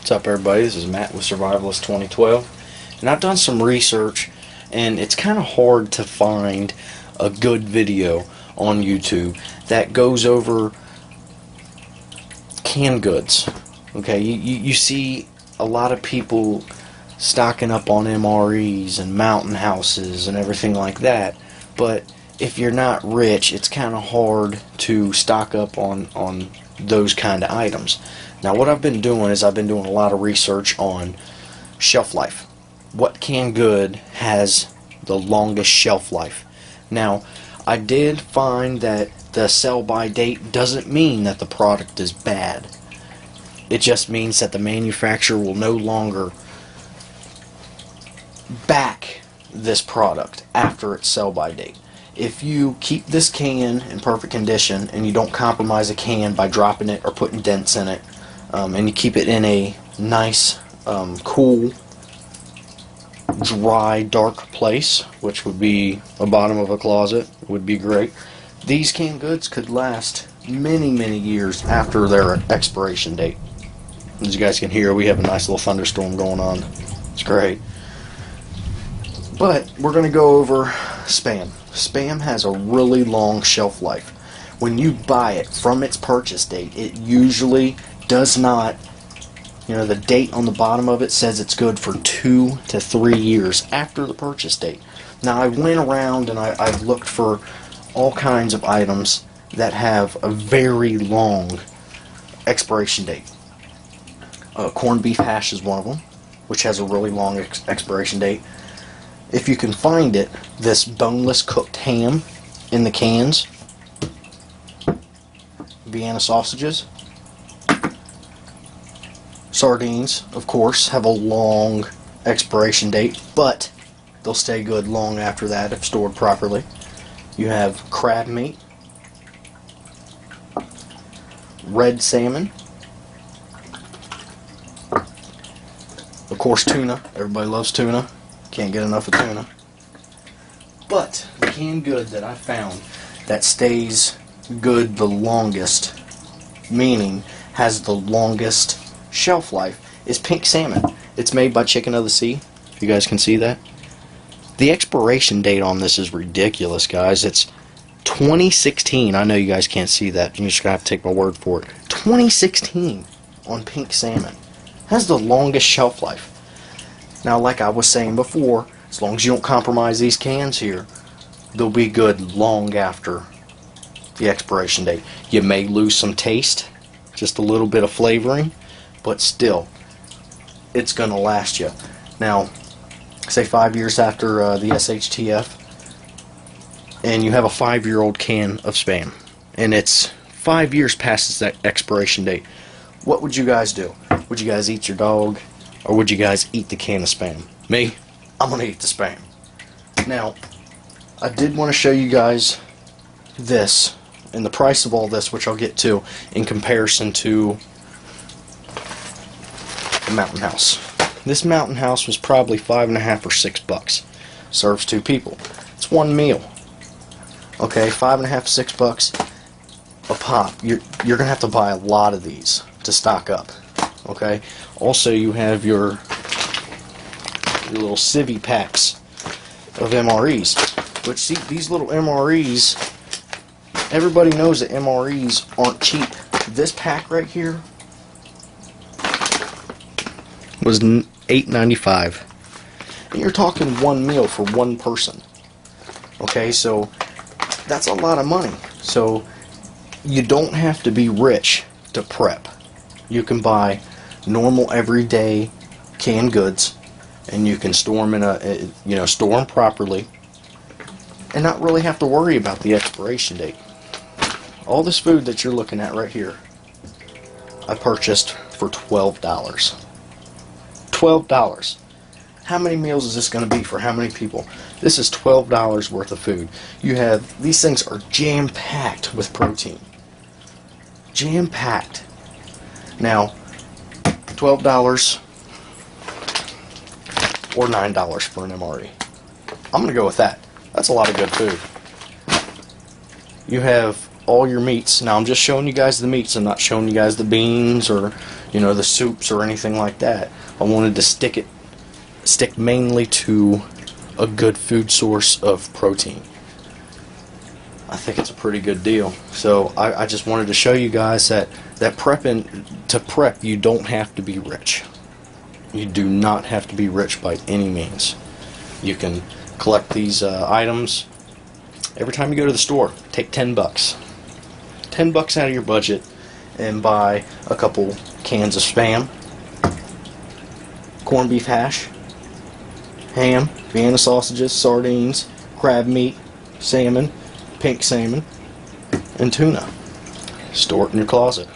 What's up, everybody? This is Matt with Survivalist 2012, and I've done some research, and it's kind of hard to find a good video on YouTube that goes over canned goods. Okay, you see a lot of people stocking up on MREs and mountain houses and everything like that, but if you're not rich, it's kind of hard to stock up on those kind of items. Now, what I've been doing is I've been doing a lot of research on shelf life. What canned good has the longest shelf life? Now, I did find that the sell-by date doesn't mean that the product is bad. It just means that the manufacturer will no longer back this product after its sell-by date. If you keep this can in perfect condition and you don't compromise a can by dropping it or putting dents in it, and you keep it in a nice, cool, dry, dark place, which would be the bottom of a closet, would be great. These canned goods could last many, many years after their expiration date. As you guys can hear, we have a nice little thunderstorm going on. It's great. But we're going to go over Spam. Spam has a really long shelf life. When you buy it from its purchase date, it usually does not, the date on the bottom of it says it's good for 2 to 3 years after the purchase date. Now, I went around and I've looked for all kinds of items that have a very long expiration date. Corned beef hash is one of them, which has a really long expiration date. If you can find it, this boneless cooked ham in the cans, Vienna sausages, sardines, of course, have a long expiration date, but they'll stay good long after that if stored properly. You have crab meat, red salmon, of course tuna. Everybody loves tuna. Can't get enough of tuna. But the canned good that I found that stays good the longest, meaning has the longest shelf life, is pink salmon. It's made by Chicken of the Sea. You guys can see that. The expiration date on this is ridiculous, guys. It's 2016. I know you guys can't see that. You're just going to have to take my word for it. 2016 on pink salmon. Has the longest shelf life. Now, like I was saying before, as long as you don't compromise these cans here, they'll be good long after the expiration date. You may lose some taste, just a little bit of flavoring, but still, it's going to last you. Now, say 5 years after the SHTF, and you have a 5-year-old can of Spam, and it's 5 years past that expiration date. What would you guys do? Would you guys eat your dog, or would you guys eat the can of Spam? Me, I'm going to eat the Spam. Now, I did want to show you guys this, and the price of all this, which I'll get to, in comparison to the Mountain House. This Mountain House was probably $5.50 or $6. Serves 2 people. It's one meal. Okay, $5.50, $6 a pop. You're gonna have to buy a lot of these to stock up. Okay. Also, you have your little civvy packs of MREs. Which, see, these little MREs, everybody knows that MREs aren't cheap. This pack right here was $8.95, and you're talking one meal for one person. Okay, so that's a lot of money. So you don't have to be rich to prep. You can buy normal everyday canned goods, and you can store them in store them properly, and not really have to worry about the expiration date. All this food that you're looking at right here, I purchased for $12. $12. How many meals is this going to be for how many people? This is $12 worth of food. You have, these things are jam-packed with protein. Jam-packed. Now, $12 or $9 for an MRE. I'm going to go with that. That's a lot of good food. You have all your meats. Now I'm just showing you guys the meats. I'm not showing you guys the beans or you know, the soups or anything like that. I wanted to stick mainly to a good food source of protein. I think it's a pretty good deal. So I just wanted to show you guys that to prep, you don't have to be rich. You do not have to be rich by any means. You can collect these items every time you go to the store. Take $10. $10 out of your budget and buy a couple cans of Spam, corned beef hash, ham, Vienna sausages, sardines, crab meat, salmon, pink salmon, and tuna. Store it in your closet.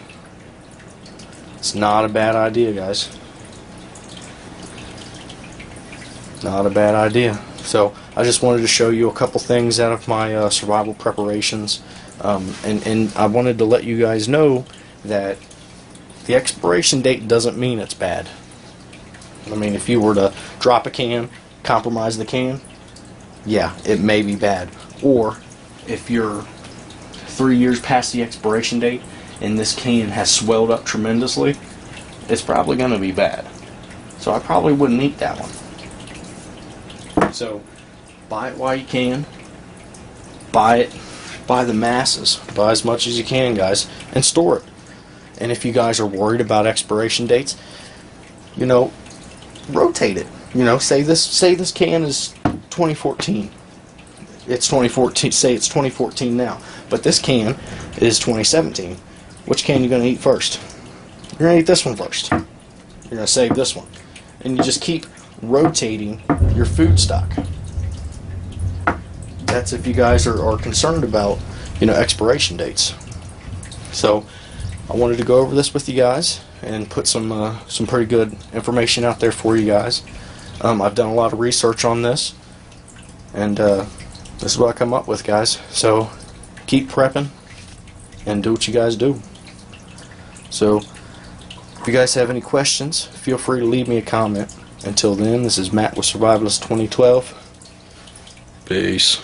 It's not a bad idea, guys. Not a bad idea. So I just wanted to show you a couple things out of my survival preparations, and I wanted to let you guys know that the expiration date doesn't mean it's bad. I mean, if you were to drop a can, compromise the can, yeah, it may be bad. Or if you're 3 years past the expiration date and this can has swelled up tremendously, it's probably going to be bad. So I probably wouldn't eat that one. So buy it while you can. Buy the masses. Buy as much as you can, guys, and store it. And if you guys are worried about expiration dates, you know, rotate it. You know, say this can is 2014. It's 2014. Say it's 2014 now, but this can is 2017. Which can you gonna eat first? You're gonna eat this one first. You're gonna save this one, and you just keep rotating your food stock. That's if you guys are concerned about, you know, expiration dates. So I wanted to go over this with you guys and put some pretty good information out there for you guys. I've done a lot of research on this, and this is what I come up with, guys. So keep prepping and do what you guys do. So if you guys have any questions, feel free to leave me a comment. Until then, this is Matt with Survivalist 2012. Peace.